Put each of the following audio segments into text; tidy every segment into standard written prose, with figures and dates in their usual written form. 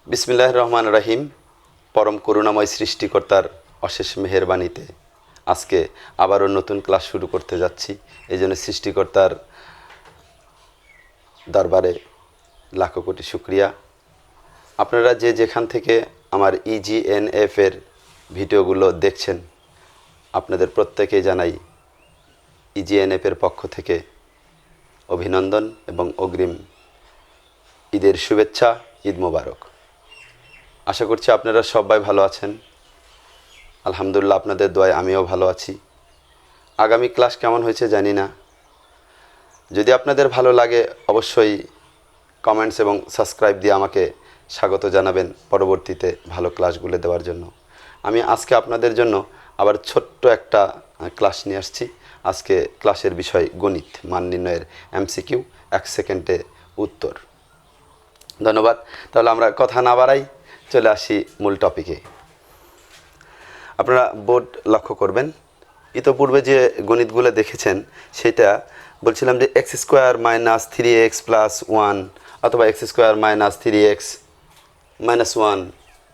বিসমিল্লাহির রহমানির রহিম। পরম করুণাময় সৃষ্টিকর্তার অশেষ মেহেরবানিতে আজকে আবারও নতুন ক্লাস শুরু করতে যাচ্ছি। এই জন্য সৃষ্টিকর্তার দরবারে লাখো কোটি শুকরিয়া। আপনারা যে যেখান থেকে আমার EGNF এর ভিডিওগুলো দেখছেন, আপনাদের প্রত্যেকেই জানাই EGNF এর পক্ষ থেকে অভিনন্দন এবং অগ্রিম ঈদের শুভেচ্ছা। ঈদ মোবারক। আশা করছি আপনারা সবাই ভালো আছেন। আলহামদুলিল্লাহ, আপনাদের দোয়ায় আমিও ভালো আছি। আগামী ক্লাস কেমন হয়েছে জানি না। যদি আপনাদের ভালো লাগে অবশ্যই কমেন্টস এবং সাবস্ক্রাইব দিয়ে আমাকে স্বাগত জানাবেন পরবর্তীতে ভালো ক্লাসগুলো দেওয়ার জন্য। আমি আজকে আপনাদের জন্য আবার ছোট্ট একটা ক্লাস নিয়ে আসছি। আজকে ক্লাসের বিষয় গণিত, মান নির্ণয়ের MCQ, 1 সেকেন্ডে উত্তর। ধন্যবাদ। তাহলে আমরা কথা না বাড়াই, চলে আসি মূল টপিকে। আপনারা বোর্ড লক্ষ্য করবেন, ইতোপূর্বে যে গণিতগুলো দেখেছেন সেটা বলছিলাম যে x² - 3x + 1 অথবা x² - 3x - 1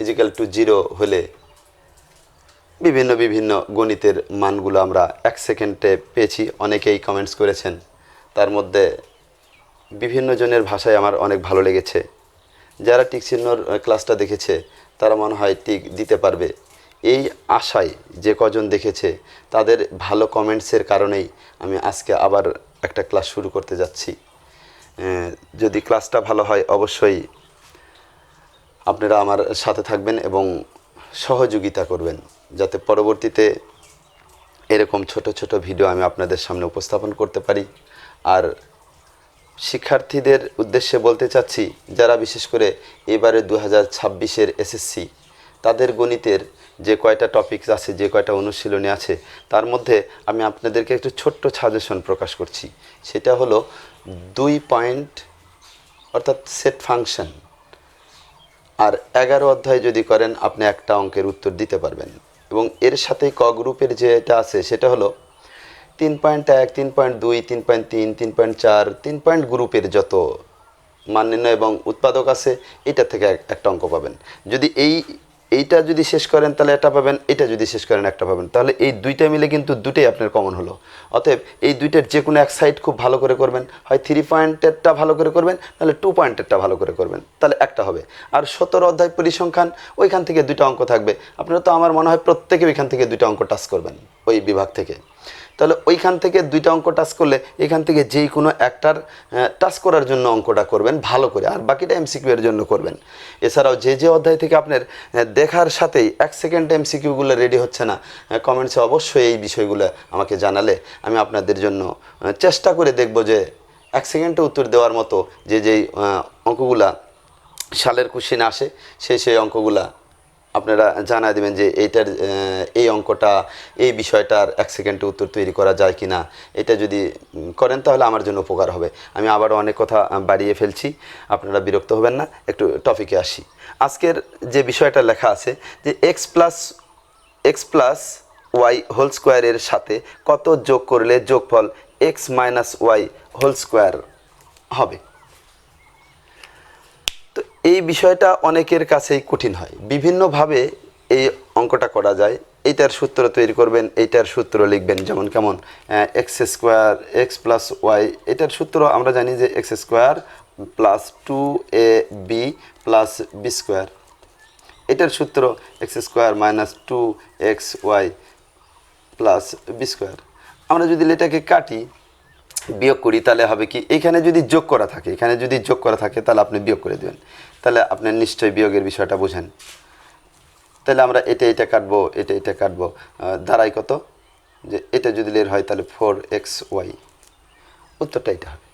= 0 হলে বিভিন্ন গণিতের মানগুলো আমরা 1 সেকেন্ডে পেয়েছি। অনেকেই কমেন্টস করেছেন, তার মধ্যে বিভিন্ন জনের ভাষায় আমার অনেক ভালো লেগেছে। যারা টিক চিহ্নর ক্লাসটা দেখেছে তারা মনে হয় টিক দিতে পারবে, এই আশায় যে কজন দেখেছে তাদের ভালো কমেন্টসের কারণেই আমি আজকে আবার একটা ক্লাস শুরু করতে যাচ্ছি। যদি ক্লাসটা ভালো হয় অবশ্যই আপনারা আমার সাথে থাকবেন এবং সহযোগিতা করবেন, যাতে পরবর্তীতে এরকম ছোট ছোট ভিডিও আমি আপনাদের সামনে উপস্থাপন করতে পারি। আর শিক্ষার্থীদের উদ্দেশ্যে বলতে চাচ্ছি, যারা বিশেষ করে এবারে 2026-এর SSC, তাদের গণিতের যে কয়টা টপিকস আছে, যে কয়টা অনুশীলনী আছে, তার মধ্যে আমি আপনাদেরকে একটু ছোট্ট সাজেশন প্রকাশ করছি। সেটা হলো 2 পয়েন্ট অর্থাৎ সেট ফাংশন। আর 11 অধ্যায় যদি করেন আপনি একটা অঙ্কের উত্তর দিতে পারবেন। এবং এর সাথে ক গ্রুপের যেটা আছে সেটা হলো 3.1, 3.2, 3.3, 3.4, 3 পয়েন্ট গ্রুপের যত মান নির্ণয় এবং উৎপাদক আছে, এটা থেকে একটা অঙ্ক পাবেন। যদি এইটা যদি শেষ করেন তাহলে একটা পাবেন, এটা যদি শেষ করেন একটা পাবেন। তাহলে এই দুইটা মিলে কিন্তু দুটোই আপনার কমন হলো। অতএব এই দুইটার যে কোনো এক সাইড খুব ভালো করে করবেন, হয় 3 পয়েন্টেরটা ভালো করে করবেন, তাহলে 2 পয়েন্টেরটা ভালো করে করবেন, তাহলে একটা হবে। আর 17 অধ্যায় পরিসংখ্যান, ওইখান থেকে দুইটা অঙ্ক থাকবে। আপনারা তো আমার মনে হয় প্রত্যেকে ওইখান থেকে দুইটা অঙ্ক টাচ করবেন ওই বিভাগ থেকে। তাহলে ওইখান থেকে দুইটা অঙ্ক টাচ করলে এখান থেকে যেই কোনো একটার টাচ করার জন্য অঙ্কটা করবেন ভালো করে, আর বাকিটা MCQ এর জন্য করবেন। এছাড়াও যে অধ্যায় থেকে আপনার দেখার সাথেই 1 সেকেন্ডে MCQগুলো রেডি হচ্ছে না, কমেন্টসে অবশ্যই এই বিষয়গুলো আমাকে জানালে আমি আপনাদের জন্য চেষ্টা করে দেখব যে 1 সেকেন্ডে উত্তর দেওয়ার মতো যেই অঙ্কগুলা সালের কোশ্চেন আসে সেই অঙ্কগুলা আপনারা জানা দেবেন যে এইটার এই অঙ্কটা, এই বিষয়টার 1 সেকেন্ডে উত্তর তৈরি করা যায় কি না। এটা যদি করেন তাহলে আমার জন্য উপকার হবে। আমি আবারও অনেক কথা বাড়িয়ে ফেলছি, আপনারা বিরক্ত হবেন না। একটু টপিকে আসি। আজকের যে বিষয়টা লেখা আছে যে x প্লাস ওয়াই হোল স্কোয়ারের সাথে কত যোগ করলে যোগফল x - y হোল স্কোয়ার হবে। তো এই বিষয়টা অনেকের কাছেই কঠিন হয়, বিভিন্নভাবে এই অঙ্কটা করা যায়। এইটার সূত্র তৈরি করবেন, এইটার সূত্র লিখবেন, যেমন কেমন x প্লাস ওয়াই, এটার সূত্র আমরা জানি যে x² + 2ab + b²। এটার সূত্র x² - 2xy + b²। আমরা যদি এটাকে কাটি, বিয়োগ করি, তাহলে হবে কি, এখানে যদি যোগ করা থাকে তাহলে আপনি বিয়োগ করে দেবেন। তাহলে আপনি নিশ্চয়ই বিয়োগের বিষয়টা বুঝেন। তাহলে আমরা এটা কাটবো, এটা কাটবো, দাঁড়াই কত, যে এটা যদি লের হয় তাহলে 4xy, উত্তরটা এটা হবে।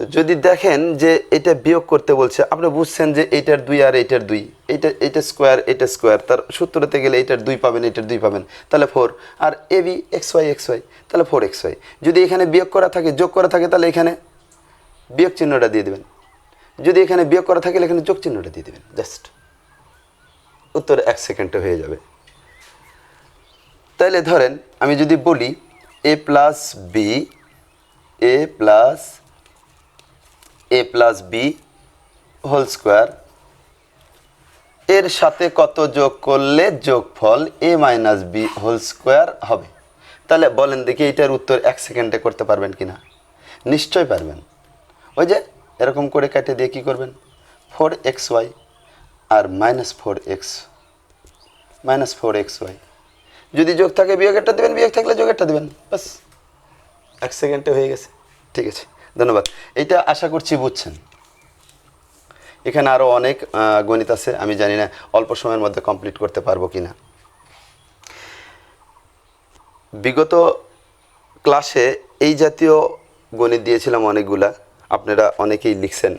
তো যদি দেখেন যে এটা বিয়োগ করতে বলছে, আপনি বুঝছেন যে এইটার 2 আর এইটার 2, এটা স্কোয়ার, তার সূত্রতে গেলে এইটার 2 পাবেন, এইটার 2 পাবেন, তাহলে 4। আর ab xy, তাহলে 4xy। যদি এখানে বিয়োগ করা থাকে, যোগ করা থাকে, তাহলে এখানে বিয়োগ চিহ্নটা দিয়ে দেবেন। যদি এখানে বিয়োগ করা থাকে এখানে যোগ চিহ্নটা দিয়ে দেবেন, জাস্ট উত্তর 1 সেকেন্ডে হয়ে যাবে। তাহলে ধরেন আমি যদি বলি a plus b whole square এর সাথে কত যোগ করলে যোগফল a minus B whole square হবে? তাহলে বলেন দেখি এইটার উত্তর 1 সেকেন্ডে করতে পারবেন কি না? নিশ্চয় পারবেন। ওই যে এরকম করে কেটে দিয়ে কী করবেন, 4xy আর -4xy, যদি যোগ থাকে বিয়োগেরটা দেবেন, বিয়োগ থাকলে যোগেরটা দেবেন, বাস 1 সেকেন্ডে হয়ে গেছে। ঠিক আছে, ধন্যবাদ। এইটা আশা করছি বুঝছেন। এখানে আরও অনেক গণিত আছে, আমি জানি না অল্প সময়ের মধ্যে কমপ্লিট করতে পারবো কি না। বিগত ক্লাসে এই জাতীয় গণিত দিয়েছিলাম অনেকগুলা, আপনারা অনেকেই লিখছেন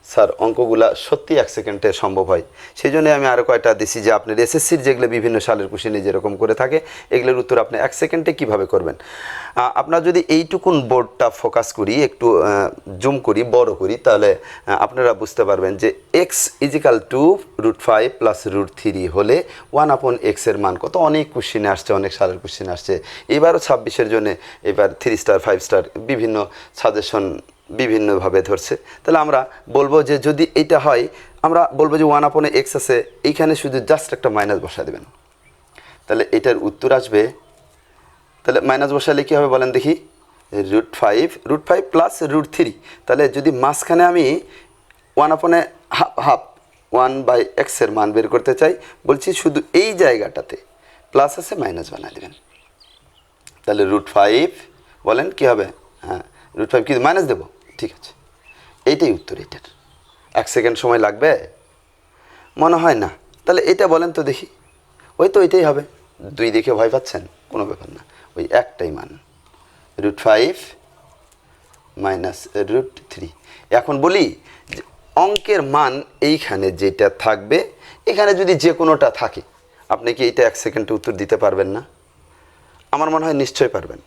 স্যার অঙ্কগুলা সত্যি 1 সেকেন্ডে সম্ভব হয়। সেই জন্য আমি আরও কয়টা দিছি যে আপনার এসএসসির যেগুলো বিভিন্ন সালের কোশ্চেনে যেরকম করে থাকে এগুলোর উত্তর আপনি 1 সেকেন্ডে কীভাবে করবেন। আপনার যদি এইটুকুন বোর্ডটা ফোকাস করি, একটু জুম করি, বড় করি, তাহলে আপনারা বুঝতে পারবেন যে x = √5 + √3 হলে 1/x এর মান কত। অনেক কোশ্চেনে আসছে, অনেক সালের কোশ্চেনে আসছে, এবারও 26-এর জন্য এবার 3 স্টার 5 স্টার বিভিন্ন সাজেশন বিভিন্নভাবে ধরছে। তাহলে আমরা বলবো যে যদি এইটা হয়, আমরা বলবো যে 1/x আছে, এইখানে শুধু জাস্ট একটা মাইনাস বসা দেবেন, তাহলে এটার উত্তর আসবে। তাহলে মাইনাস বসালে কী হবে বলেন দেখি, √5 + √3। তাহলে যদি মাঝখানে আমি 1/2 1/x এর মান বের করতে চাই, বলছি শুধু এই জায়গাটাতে প্লাস আছে মাইনাস বানিয়ে দেবেন। তাহলে √5 বলেন কী হবে, হ্যাঁ √5 কি মাইনাস দেবো, ঠিক আছে, এইটাই উত্তর। এইটার 1 সেকেন্ড সময় লাগবে মনে হয় না। তাহলে এটা বলেন তো দেখি, ওই তো এটাই হবে। 2 দেখে ভয় পাচ্ছেন, কোনো ব্যাপার না, ওই একটাই মান, √5 - √3। এখন বলি যে অঙ্কের মান এইখানে যেটা থাকবে, এখানে যদি যে কোনোটা থাকে, আপনি কি এইটা 1 সেকেন্ডে উত্তর দিতে পারবেন না? আমার মনে হয় নিশ্চয় পারবেন।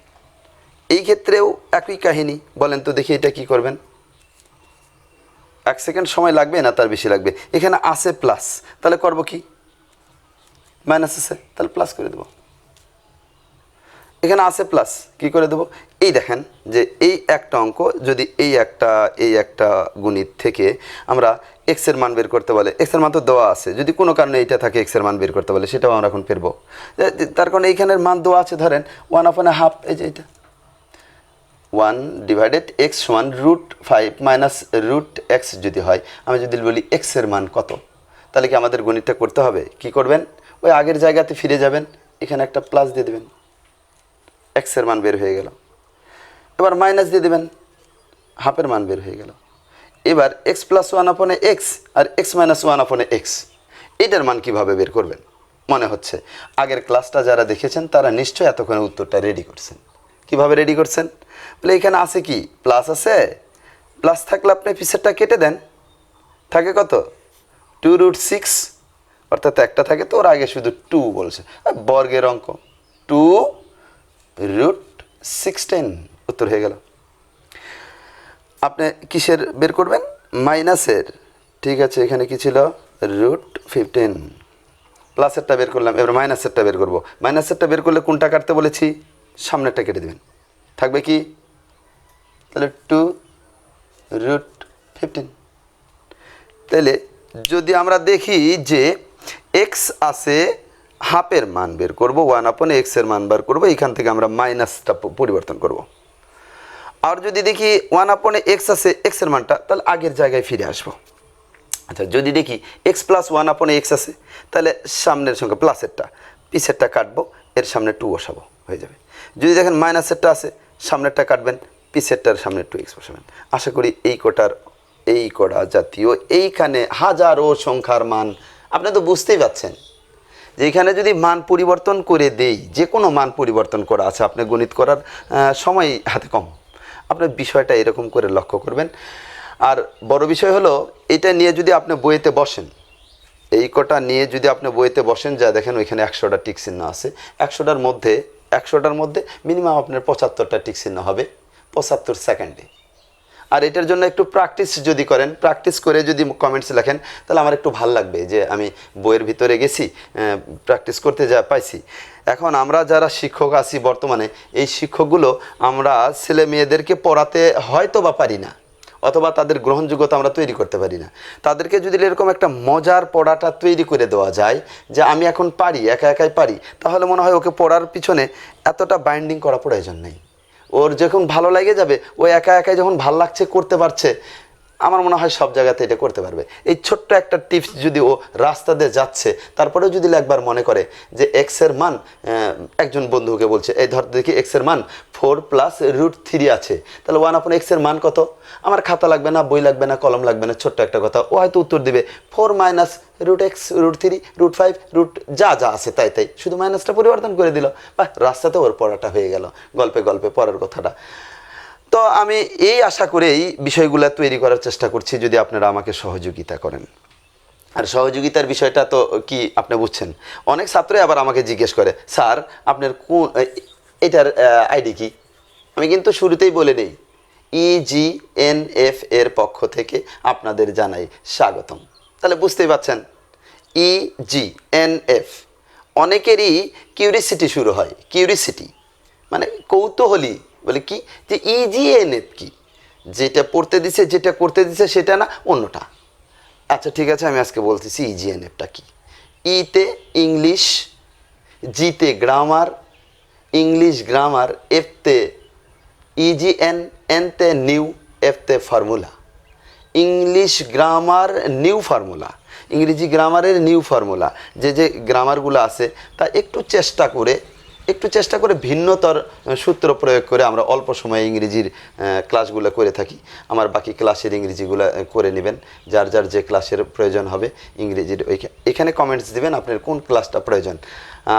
এই ক্ষেত্রেও একই কাহিনী, বলেন তো দেখি এটা কি করবেন। 1 সেকেন্ড সময় লাগবে না, তার বেশি লাগবে। এখানে আছে প্লাস, তাহলে করব কি, মাইনাস আছে তাহলে প্লাস করে দেব। এখানে আছে প্লাস, কি করে দেব, এই দেখেন যে এই একটা অঙ্ক যদি এই একটা গণিত থেকে আমরা x এর মান বের করতে বলে, x এর মান তো দেওয়া আছে, যদি কোনো কারণে এইটা থাকে x এর মান বের করতে বলে, সেটাও আমরা এখন পেরবো। তার কারণে এইখানের মান দেওয়া আছে, ধরেন 1/2, এই যে এটা 1/x = √5 - √x যদি হয়, আমি যদি বলি x এর মান কত, তাহলে কি আমাদের গণিতটা করতে হবে? কি করবেন, ওই আগের জায়গাতে ফিরে যাবেন, এখানে একটা প্লাস দিয়ে দেবেন, x এর মান বের হয়ে গেল। এবার মাইনাস দিয়ে দেবেন, হাফের মান বের হয়ে গেল। এবার x + 1/x আর x - 1/x, এটার মান কিভাবে বের করবেন? মনে হচ্ছে আগের ক্লাসটা যারা দেখেছেন তারা নিশ্চয়ই এতক্ষণে উত্তরটা রেডি করছেন। কিভাবে রেডি করছেন বলে, এখানে আছে কি প্লাস আছে, প্লাস থাকলে আপনি পিছেরটা কেটে দেন, থাকে কত 2√6, অর্থাৎ একটা থাকে তো, ওর আগে শুধু 2 বলছে, বর্গের অঙ্ক 2√16, উত্তর হয়ে গেল। আপনি কিসের বের করবেন, মাইনাসের, ঠিক আছে, এখানে কি ছিল √15, প্লাসেরটা বের করলাম, এবার মাইনাসেরটা বের করব। মাইনাসেরটা বের করলে কোনটা কাটতে বলেছি, সামনেরটা কেটে দেবেন, থাকবে কি, তাহলে 2√15। তাহলে যদি আমরা দেখি যে x আছে, হাফের মান বের করব, 1/x এর মান বের করব, এইখান থেকে আমরা মাইনাসটা পরিবর্তন করব। আর যদি দেখি 1/x আছে, x এর মানটা, তাহলে আগের জায়গায় ফিরে আসবো। আচ্ছা, যদি দেখি x + 1/x আছে, তাহলে সামনের সঙ্গে প্লাসেরটা, পিছেরটা কাটবো, এর সামনে 2 বসাবো, হয়ে যাবে। যদি দেখেন মাইনাসেরটা আছে, সামনেরটা কাটবেন, পিছেরটার সামনে 2x বসাবেন। আশা করি এই কড়া জাতীয় এইখানে হাজারো সংখ্যার মান আপনি তো বুঝতেই পারছেন যে এখানে যদি মান পরিবর্তন করে দেই, যে কোনো মান পরিবর্তন করা আছে, আপনি গণিত করার সময় হাতে কম, আপনার বিষয়টা এরকম করে লক্ষ্য করবেন। আর বড় বিষয় হলো, এটা নিয়ে যদি আপনি বইতে বসেন, এই কটা নিয়ে যদি আপনি বইতে বসেন, যা দেখেন ওইখানে 100টা টিক চিহ্ন আছে, 100টার মধ্যে মিনিমাম আপনার 75টা টিক চিহ্ন হবে 75 সেকেন্ডে। আর এটার জন্য একটু প্র্যাকটিস যদি করেন, প্র্যাকটিস করে যদি কমেন্টস লেখেন, তাহলে আমার একটু ভাল লাগবে যে আমি বইয়ের ভিতরে গেছি, প্র্যাকটিস করতে যা পাইছি। এখন আমরা যারা শিক্ষক আছি বর্তমানে, এই শিক্ষকগুলো আমরা ছেলে মেয়েদেরকে পড়াতে হয়তো বা পারি না, অথবা তাদের গ্রহণযোগ্যতা আমরা তৈরি করতে পারি না। তাদেরকে যদি এরকম একটা মজার পড়াটা তৈরি করে দেওয়া যায় যে আমি এখন পারি, একা একাই পারি, তাহলে মনে হয় ওকে পড়ার পিছনে এতটা বাইন্ডিং করা প্রয়োজন নেই। ওর যখন ভালো লাগে যাবে, ও একা একাই যখন ভালো লাগছে, করতে পারছে, আমার মনে হয় সব জায়গাতে এটা করতে পারবে। এই ছোট্ট একটা টিপস যদি ও রাস্তা দিয়ে যাচ্ছে, তারপরেও যদি একবার মনে করে যে এক্সের মান, একজন বন্ধুকে বলছে এই ধর দেখি এক্সের মান 4+√3 আছে, তাহলে 1/x-এর মান কত? আমার খাতা লাগবে না, বই লাগবে না, কলম লাগবে না, ছোট্ট একটা কথা, ও হয়তো উত্তর দিবে 4-√x√3√5 যা যা আছে তাই তাই, শুধু মাইনাসটা পরিবর্তন করে দিল, বা রাস্তাতে ওর পড়াটা হয়ে গেল, গল্পে গল্পে পড়ার কথাটা। তো আমি এই আশা করেই বিষয়গুলো তৈরি করার চেষ্টা করছি, যদি আপনারা আমাকে সহযোগিতা করেন। আর সহযোগিতার বিষয়টা তো কি আপনি বুঝছেন। অনেক ছাত্রই আবার আমাকে জিজ্ঞেস করে, স্যার আপনার কোন এটার আইডি কি? আমি কিন্তু শুরুতেই বলে নেই, EGNF এর পক্ষ থেকে আপনাদের জানাই স্বাগতম। তাহলে বুঝতেই পারছেন, EGNF, অনেকেরই কিউরিসিটি শুরু হয়, কিউরিসিটি মানে কৌতূহলী, বলে কি যে EGNF কি, যেটা পড়তে দিছে, যেটা করতে দিছে সেটা না, অন্যটা। আচ্ছা ঠিক আছে, আমি আজকে বলতেছি EGNFটা কি। ইতে ইংলিশ, জিতে গ্রামার, ইংলিশ গ্রামার, এফতে EGN, এনতে নিউ, এফতে formula. English grammar new formula, ইংরেজি গ্রামারের নিউ ফর্মুলা। যে যে গ্রামারগুলো আছে তা একটু চেষ্টা করে ভিন্নতর সূত্র প্রয়োগ করে আমরা অল্প সময়ে ইংরেজির ক্লাসগুলো করে থাকি। আমার বাকি ক্লাসের ইংরেজিগুলো করে নেবেন, যার যার যে ক্লাসের প্রয়োজন হবে ইংরেজির এখানে কমেন্টস দিবেন আপনার কোন ক্লাসটা প্রয়োজন।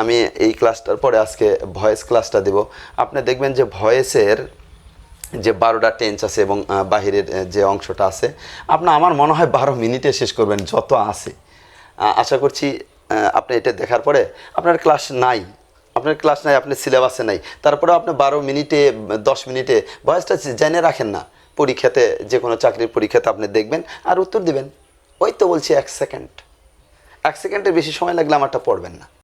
আমি এই ক্লাসটার পরে আজকে ভয়েস ক্লাসটা দেব। আপনি দেখবেন যে ভয়েসের যে 12টা টেন্স আছে এবং বাহিরের যে অংশটা আছে, আমার মনে হয় 12 মিনিটে শেষ করবেন যত আছে। আশা করছি আপনি এটা দেখার পরে আপনার ক্লাস নাই, আপনার সিলেবাসে নাই, তারপরে আপনি 12 মিনিটে 10 মিনিটে ভয়েসটা জেনে রাখেন না, পরীক্ষাতে যে কোনো চাকরির পরীক্ষাতে আপনি দেখবেন আর উত্তর দিবেন। ওই তো বলছি 1 সেকেন্ডের বেশি সময় লাগলে আমারটা পড়বেন না।